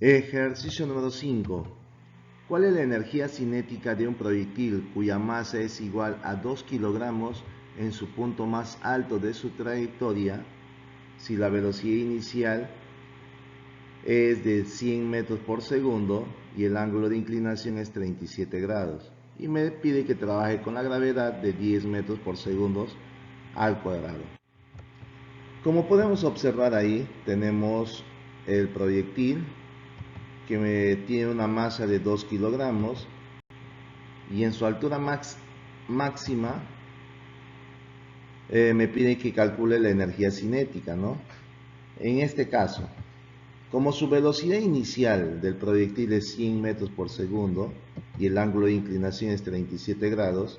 Ejercicio número 5. ¿Cuál es la energía cinética de un proyectil cuya masa es igual a 2 kilogramos en su punto más alto de su trayectoria si la velocidad inicial es de 100 metros por segundo y el ángulo de inclinación es 37 grados? Y me pide que trabaje con la gravedad de 10 metros por segundo al cuadrado. Como podemos observar ahí, tenemos el proyectil que tiene una masa de 2 kilogramos y en su altura máxima me pide que calcule la energía cinética, ¿no? En este caso, como su velocidad inicial del proyectil es 100 metros por segundo y el ángulo de inclinación es 37 grados,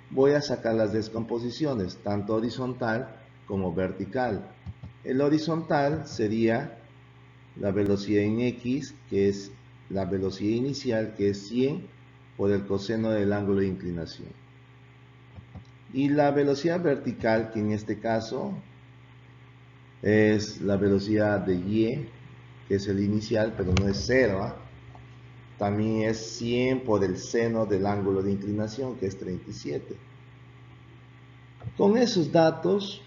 voy a sacar las descomposiciones, tanto horizontal como vertical. El horizontal sería la velocidad en X, que es la velocidad inicial, que es 100 por el coseno del ángulo de inclinación. Y la velocidad vertical, que en este caso es la velocidad de Y, que es el inicial, pero no es 0, ¿eh? También es 100 por el seno del ángulo de inclinación, que es 37. Con esos datos,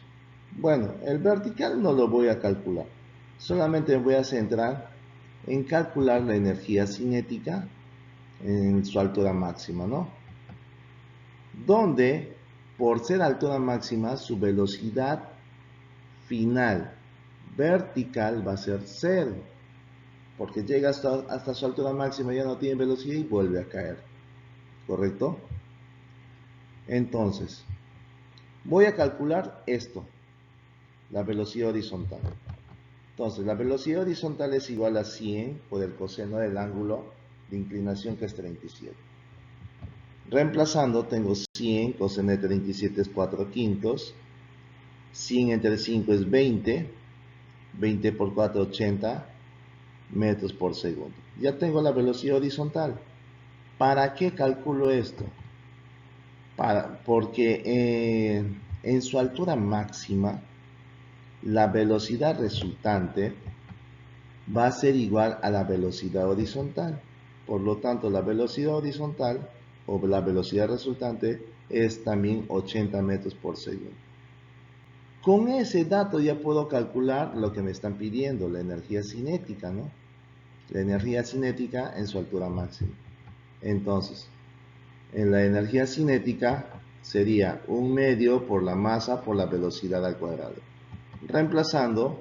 bueno, el vertical no lo voy a calcular. Solamente me voy a centrar en calcular la energía cinética en su altura máxima, ¿no? Donde, por ser altura máxima, su velocidad final vertical va a ser 0, porque llega hasta su altura máxima, ya no tiene velocidad y vuelve a caer, ¿correcto? Entonces, voy a calcular esto, la velocidad horizontal. Entonces, la velocidad horizontal es igual a 100 por el coseno del ángulo de inclinación, que es 37. Reemplazando, tengo 100, coseno de 37 es 4 quintos, 100 entre 5 es 20, 20 por 4, 80 metros por segundo. Ya tengo la velocidad horizontal. ¿Para qué calculo esto? Porque en su altura máxima, la velocidad resultante va a ser igual a la velocidad horizontal. Por lo tanto, la velocidad horizontal o la velocidad resultante es también 80 metros por segundo. Con ese dato ya puedo calcular lo que me están pidiendo, la energía cinética, ¿no? La energía cinética en su altura máxima. Entonces, en la energía cinética sería 1 medio por la masa por la velocidad al cuadrado. Reemplazando,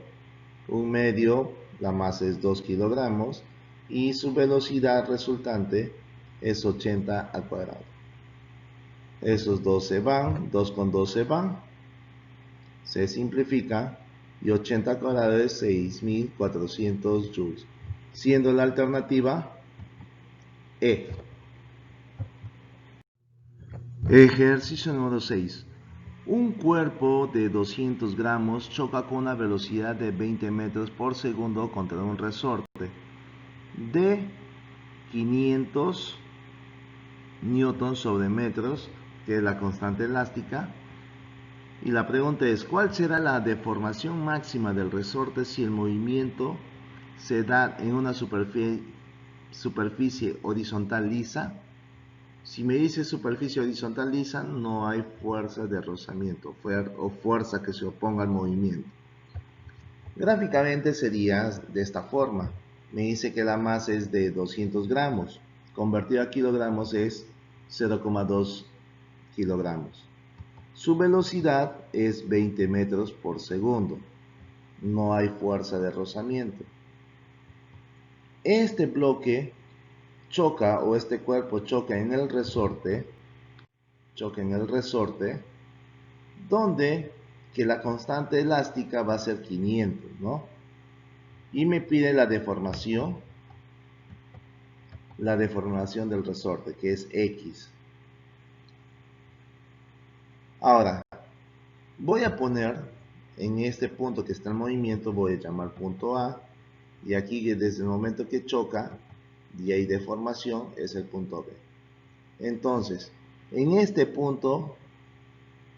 1 medio, la masa es 2 kilogramos y su velocidad resultante es 80 al cuadrado. Esos dos se van, 2 con 2 se van, se simplifica y 80 al cuadrado es 6400 joules, siendo la alternativa E. Ejercicio número 6. Un cuerpo de 200 gramos choca con una velocidad de 20 metros por segundo contra un resorte de 500 newtons sobre metros, que es la constante elástica. Y la pregunta es, ¿cuál será la deformación máxima del resorte si el movimiento se da en una superficie horizontal lisa? Si me dice superficie horizontal lisa, no hay fuerza de rozamiento o fuerza que se oponga al movimiento. Gráficamente sería de esta forma. Me dice que la masa es de 200 gramos. Convertido a kilogramos es 0,2 kilogramos. Su velocidad es 20 metros por segundo. No hay fuerza de rozamiento. Este bloque choca, o este cuerpo choca en el resorte, donde que la constante elástica va a ser 500, ¿no? Y me pide la deformación del resorte, que es X. Ahora, voy a poner en este punto que está en movimiento, voy a llamar punto A, y aquí desde el momento que choca y hay deformación es el punto B. Entonces, en este punto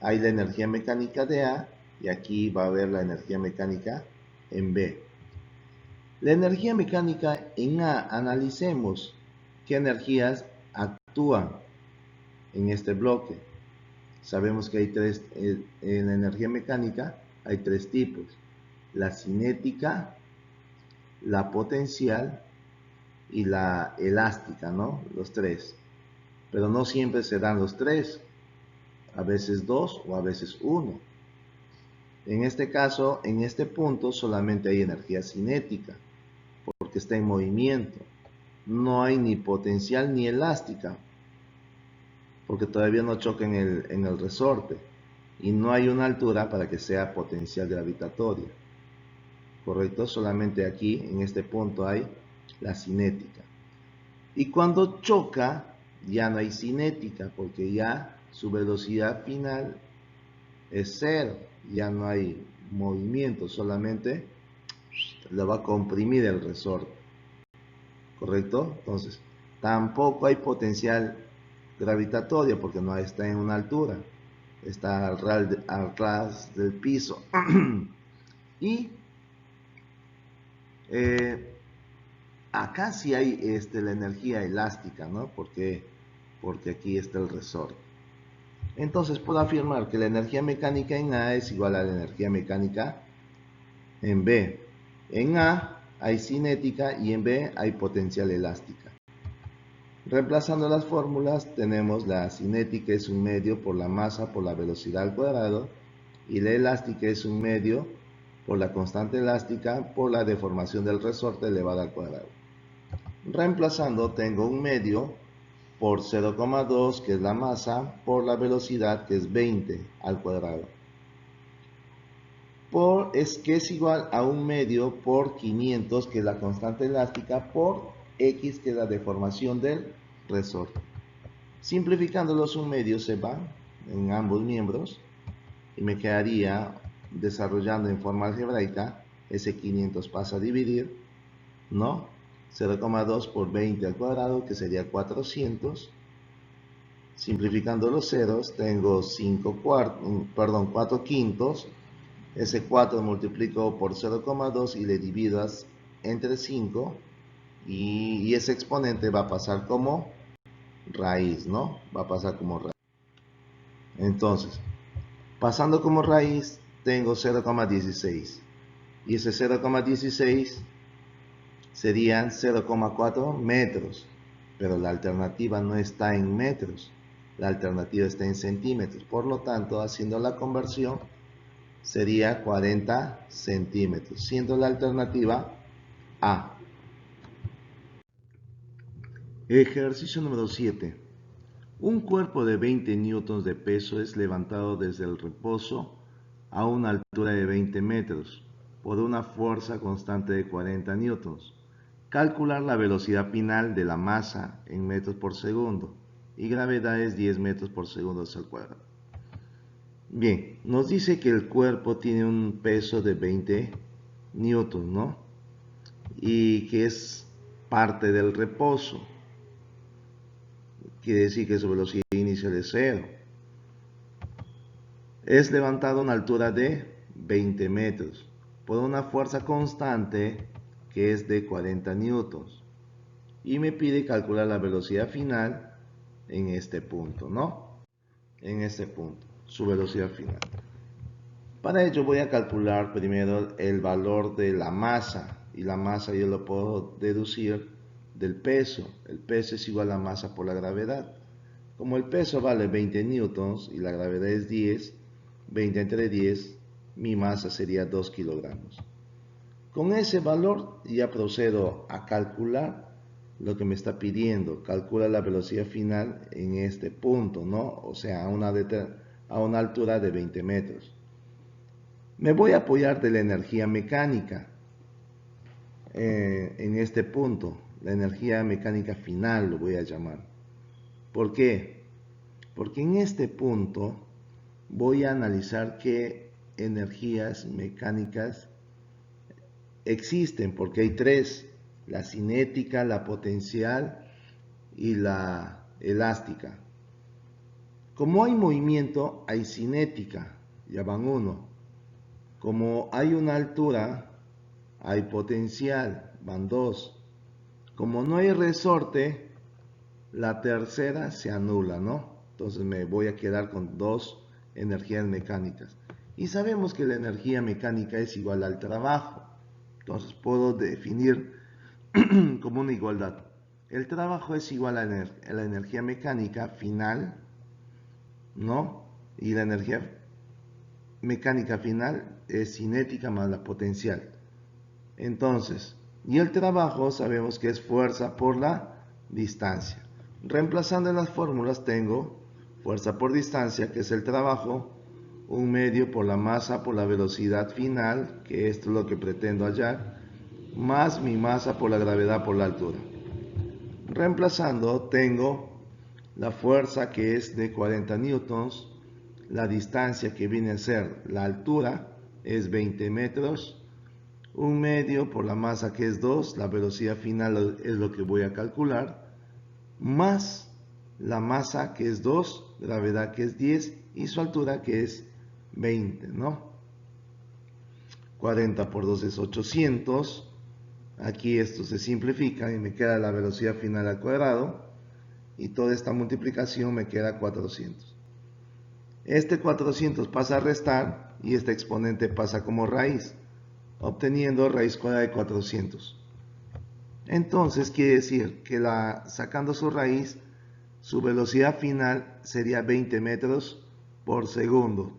hay la energía mecánica de A y aquí va a haber la energía mecánica en B. La energía mecánica en A, analicemos qué energías actúan en este bloque. Sabemos que hay tres, en la energía mecánica hay tres tipos: la cinética, la potencial y la elástica, ¿no? Los tres. Pero no siempre se dan los tres, a veces dos o a veces uno. En este caso, en este punto solamente hay energía cinética, porque está en movimiento. No hay ni potencial ni elástica, porque todavía no choca en el resorte. Y no hay una altura para que sea potencial gravitatoria. ¿Correcto? Solamente aquí, en este punto, hay la cinética. Y cuando choca, ya no hay cinética, porque ya su velocidad final es cero. Ya no hay movimiento, solamente le va a comprimir el resorte. ¿Correcto? Entonces, tampoco hay potencial gravitatorio, porque no está en una altura. Está al ras del piso. Y acá sí hay la energía elástica, ¿no? Porque aquí está el resorte. Entonces puedo afirmar que la energía mecánica en A es igual a la energía mecánica en B. En A hay cinética y en B hay potencial elástica. Reemplazando las fórmulas, tenemos la cinética es un medio por la masa por la velocidad al cuadrado, y la elástica es un medio por la constante elástica por la deformación del resorte elevada al cuadrado. Reemplazando, tengo un medio por 0,2, que es la masa, por la velocidad, que es 20 al cuadrado. Que es igual a un medio por 500, que es la constante elástica, por X, que es la deformación del resorte. Simplificando, los un medio se van en ambos miembros y me quedaría, desarrollando en forma algebraica, ese 500 pasa a dividir, ¿no? 0,2 por 20 al cuadrado, que sería 400. Simplificando los ceros, tengo 4 quintos. Ese 4 multiplico por 0,2 y le divido entre 5. Y ese exponente va a pasar como raíz, ¿no? Va a pasar como raíz. Entonces, pasando como raíz, tengo 0,16. Y ese 0,16 serían 0,4 metros. Pero la alternativa no está en metros. La alternativa está en centímetros. Por lo tanto, haciendo la conversión, sería 40 centímetros, siendo la alternativa A. Ejercicio número 7. Un cuerpo de 20 newtons de peso es levantado desde el reposo a una altura de 20 metros por una fuerza constante de 40 newtons. Calcular la velocidad final de la masa en metros por segundo y gravedad es 10 metros por segundo al cuadrado. Bien, nos dice que el cuerpo tiene un peso de 20 newtons, ¿no? Y que es parte del reposo. Quiere decir que su velocidad inicial es 0. Es levantado a una altura de 20 metros por una fuerza constante que es de 40 newtons. Y me pide calcular la velocidad final en este punto, ¿no? En este punto, su velocidad final. Para ello voy a calcular primero el valor de la masa. Y la masa yo lo puedo deducir del peso. El peso es igual a la masa por la gravedad. Como el peso vale 20 newtons y la gravedad es 10, 20 entre 10, mi masa sería 2 kilogramos. Con ese valor ya procedo a calcular lo que me está pidiendo. Calcula la velocidad final en este punto, ¿no? O sea, a una altura de 20 metros. Me voy a apoyar de la energía mecánica en este punto. La energía mecánica final lo voy a llamar. ¿Por qué? Porque en este punto voy a analizar qué energías mecánicas existen, porque hay tres: la cinética, la potencial y la elástica. Como hay movimiento, hay cinética, ya van uno. Como hay una altura, hay potencial, van 2. Como no hay resorte, la tercera se anula, ¿no? Entonces me voy a quedar con 2 energías mecánicas. Y sabemos que la energía mecánica es igual al trabajo. Entonces puedo definir como una igualdad. El trabajo es igual a la energía mecánica final, ¿no? Y la energía mecánica final es cinética más la potencial. Entonces, y el trabajo sabemos que es fuerza por la distancia. Reemplazando en las fórmulas tengo fuerza por distancia, que es el trabajo, un medio por la masa por la velocidad final, que esto es lo que pretendo hallar, más mi masa por la gravedad por la altura. Reemplazando tengo la fuerza que es de 40 newtons, la distancia que viene a ser la altura es 20 metros, un medio por la masa que es 2, la velocidad final es lo que voy a calcular, más la masa que es 2, gravedad que es 10 y su altura que es 20, ¿no? 40 por 2 es 800, aquí esto se simplifica y me queda la velocidad final al cuadrado y toda esta multiplicación me queda 400. Este 400 pasa a restar y este exponente pasa como raíz, obteniendo raíz cuadrada de 400. Entonces quiere decir que sacando su raíz, su velocidad final sería 20 metros por segundo,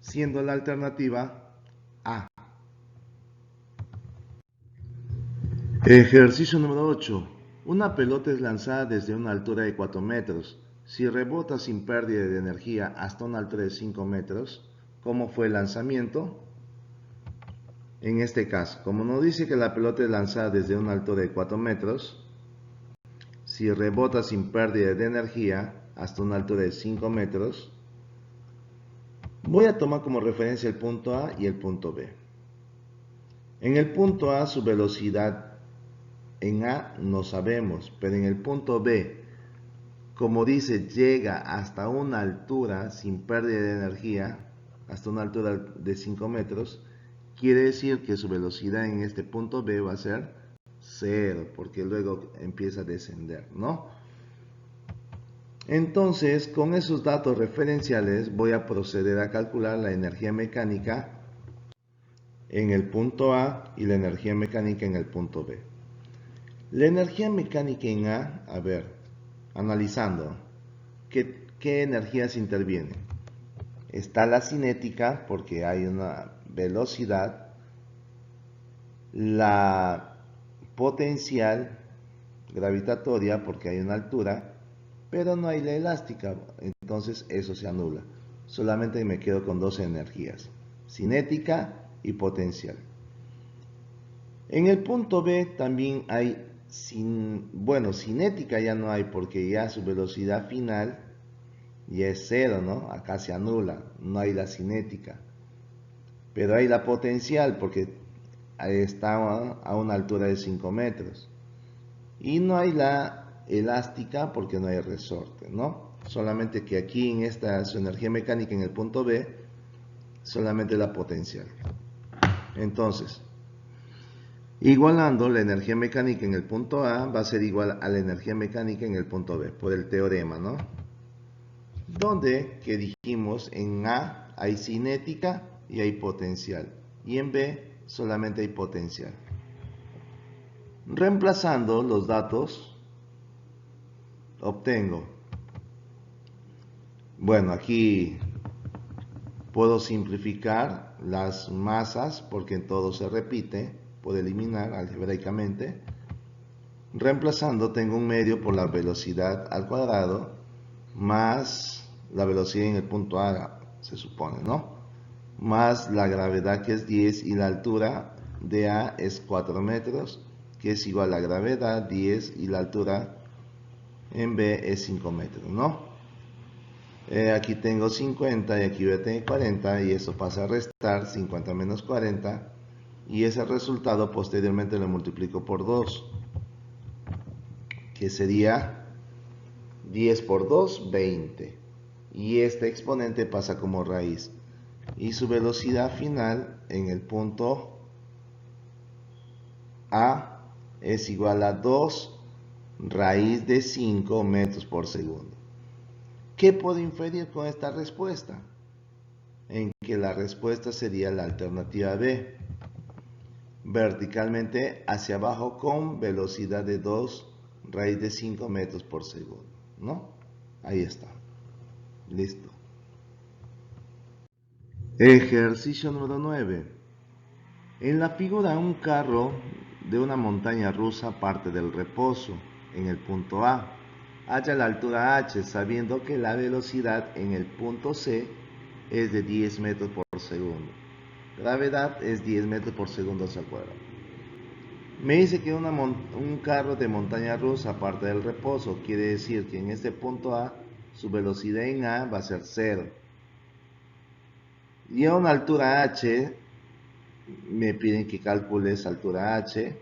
siendo la alternativa A. Ejercicio número 8. Una pelota es lanzada desde una altura de 4 metros. Si rebota sin pérdida de energía hasta una altura de 5 metros, ¿cómo fue el lanzamiento? En este caso, como nos dice que la pelota es lanzada desde una altura de 4 metros, si rebota sin pérdida de energía hasta una altura de 5 metros, voy a tomar como referencia el punto A y el punto B. En el punto A su velocidad en A no sabemos, pero en el punto B, como dice, llega hasta una altura sin pérdida de energía, hasta una altura de 5 metros, quiere decir que su velocidad en este punto B va a ser 0, porque luego empieza a descender, ¿no? Entonces, con esos datos referenciales voy a proceder a calcular la energía mecánica en el punto A y la energía mecánica en el punto B. La energía mecánica en A ver, analizando, ¿qué energías intervienen? Está la cinética, porque hay una velocidad, la potencial gravitatoria, porque hay una altura, pero no hay la elástica, entonces eso se anula. Solamente me quedo con dos energías, cinética y potencial. En el punto B también hay, cinética ya no hay porque ya su velocidad final ya es 0, ¿no? Acá se anula, no hay la cinética. Pero hay la potencial porque está a una altura de 5 metros. Y no hay la elástica porque no hay resorte, ¿no? Solamente que aquí en esta su energía mecánica en el punto B, solamente la potencial. Entonces, igualando la energía mecánica en el punto A va a ser igual a la energía mecánica en el punto B, por el teorema, ¿no? Donde, que dijimos, en A hay cinética y hay potencial, y en B solamente hay potencial. Reemplazando los datos, obtengo, bueno, aquí puedo simplificar las masas porque en todo se repite, puedo eliminar algebraicamente. Reemplazando tengo un medio por la velocidad al cuadrado más la velocidad en el punto A, se supone, ¿no? Más la gravedad que es 10 y la altura de A es 4 metros, que es igual a la gravedad 10 y la altura en B es 5 metros, ¿no? Aquí tengo 50 y aquí voy a tener 40 y eso pasa a restar 50 menos 40 y ese resultado posteriormente lo multiplico por 2, que sería 10 por 2, 20. Y este exponente pasa como raíz. Y su velocidad final en el punto A es igual a 2 raíz de 5 metros por segundo. ¿Qué puedo inferir con esta respuesta? En que la respuesta sería la alternativa B. Verticalmente hacia abajo con velocidad de 2 raíz de 5 metros por segundo, ¿no? Ahí está. Listo. Ejercicio número 9. En la figura, un carro de una montaña rusa parte del reposo en el punto A. Halla la altura h, sabiendo que la velocidad en el punto C es de 10 metros por segundo. Gravedad es 10 metros por segundo, ¿se acuerdan? Me dice que un carro de montaña rusa parte del reposo. Quiere decir que en este punto A, su velocidad en A va a ser 0. Y a una altura h, me piden que calcule esa altura h,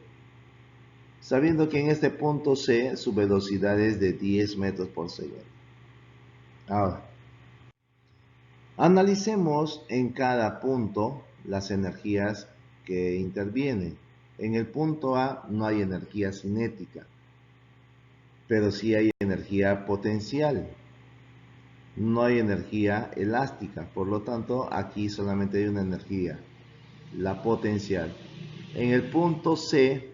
sabiendo que en este punto C su velocidad es de 10 metros por segundo. Ahora, analicemos en cada punto las energías que intervienen. En el punto A no hay energía cinética, pero sí hay energía potencial. No hay energía elástica, por lo tanto aquí solamente hay una energía, la potencial. En el punto C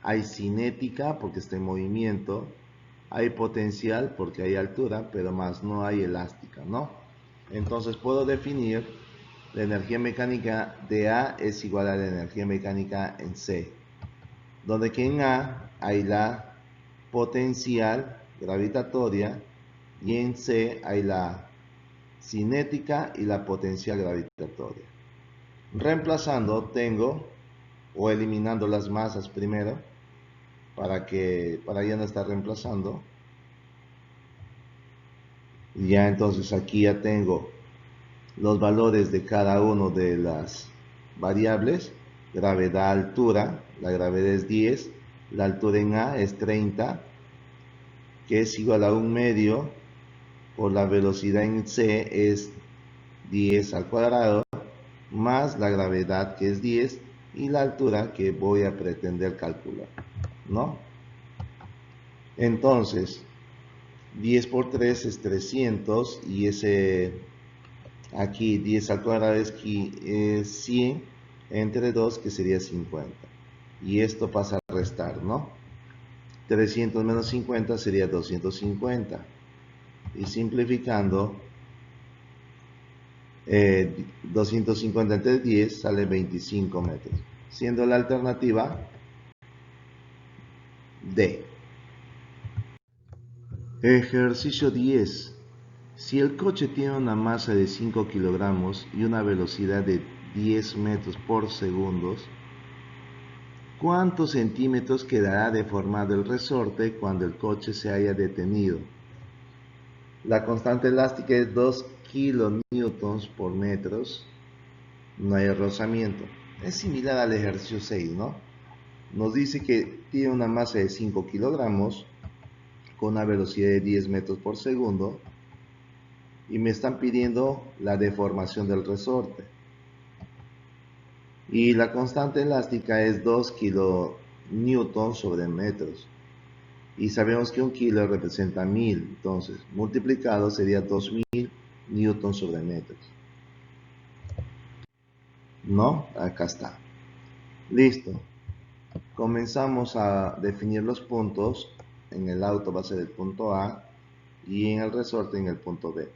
hay cinética porque está en movimiento, hay potencial porque hay altura, pero más no hay elástica, ¿no? Entonces puedo definir la energía mecánica de A es igual a la energía mecánica en C, donde que en A hay la potencial gravitatoria y en C hay la cinética y la potencial gravitatoria. Reemplazando tengo, o eliminando las masas primero, para ya no estar reemplazando. Ya entonces aquí ya tengo los valores de cada uno de las variables. Gravedad, altura, la gravedad es 10, la altura en A es 30, que es igual a 1/2 por la velocidad en C es 10 al cuadrado, más la gravedad que es 10 y la altura que voy a pretender calcular, ¿no? Entonces, 10 por 3 es 300 y aquí 10 al cuadrado es 100 entre 2 que sería 50. Y esto pasa a restar, ¿no? 300 menos 50 sería 250. Y simplificando, 250 entre 10 sale 25 metros, siendo la alternativa D. Ejercicio 10. Si el coche tiene una masa de 5 kilogramos y una velocidad de 10 metros por segundo, ¿cuántos centímetros quedará deformado el resorte cuando el coche se haya detenido? La constante elástica es 2 kilonewtons por metros. No hay rozamiento. Es similar al ejercicio 6, ¿no? Nos dice que tiene una masa de 5 kilogramos con una velocidad de 10 metros por segundo y me están pidiendo la deformación del resorte. Y la constante elástica es 2 kilonewtons sobre metros. Y sabemos que un kilo representa 1000, entonces multiplicado sería 2000 newtons sobre metros. ¿No? Acá está. Listo. Comenzamos a definir los puntos. En el auto va a ser el punto A y en el resorte en el punto B.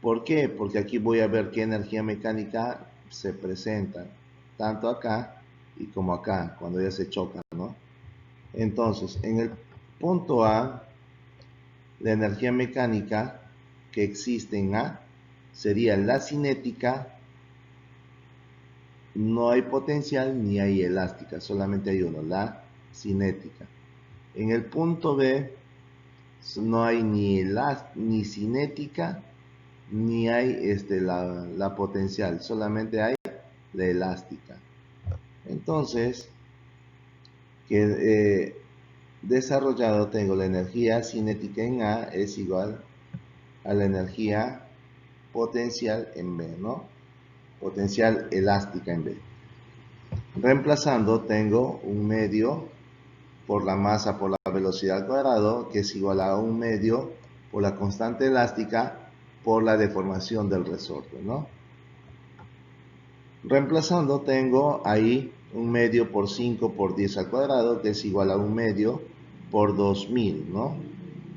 ¿Por qué? Porque aquí voy a ver qué energía mecánica se presenta, tanto acá y como acá, cuando ya se chocan, ¿no? Entonces, en el punto A, la energía mecánica que existe en A sería la cinética. No hay potencial ni hay elástica, solamente hay uno, la cinética. En el punto B no hay ni cinética ni hay la potencial, solamente hay la elástica. Entonces, desarrollado tengo la energía cinética en A es igual a la energía potencial en B, ¿no? Potencial elástica en B. Reemplazando tengo un medio por la masa por la velocidad al cuadrado, que es igual a un medio por la constante elástica por la deformación del resorte, ¿no? Reemplazando tengo ahí un medio por 5 por 10 al cuadrado, que es igual a un medio por 2000, ¿no?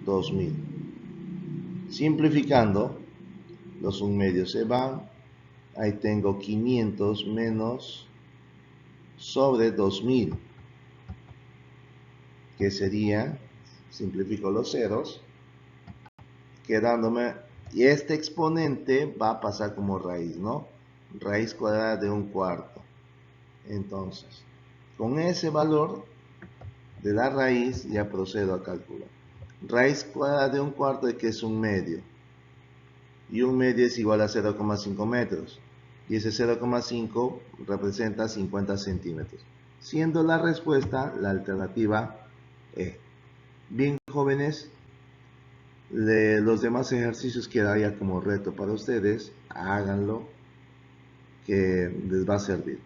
2000. Simplificando, los un medios se van. Ahí tengo 500 menos sobre 2000, que sería, simplifico los ceros, quedándome, y este exponente va a pasar como raíz, ¿no? Raíz cuadrada de un cuarto. Entonces, con ese valor de la raíz ya procedo a calcular. Raíz cuadrada de un cuarto, que es un medio. Y un medio es igual a 0,5 metros. Y ese 0,5 representa 50 centímetros. Siendo la respuesta la alternativa E. Bien, jóvenes, los demás ejercicios quedaría como reto para ustedes. Háganlo, que les va a servir.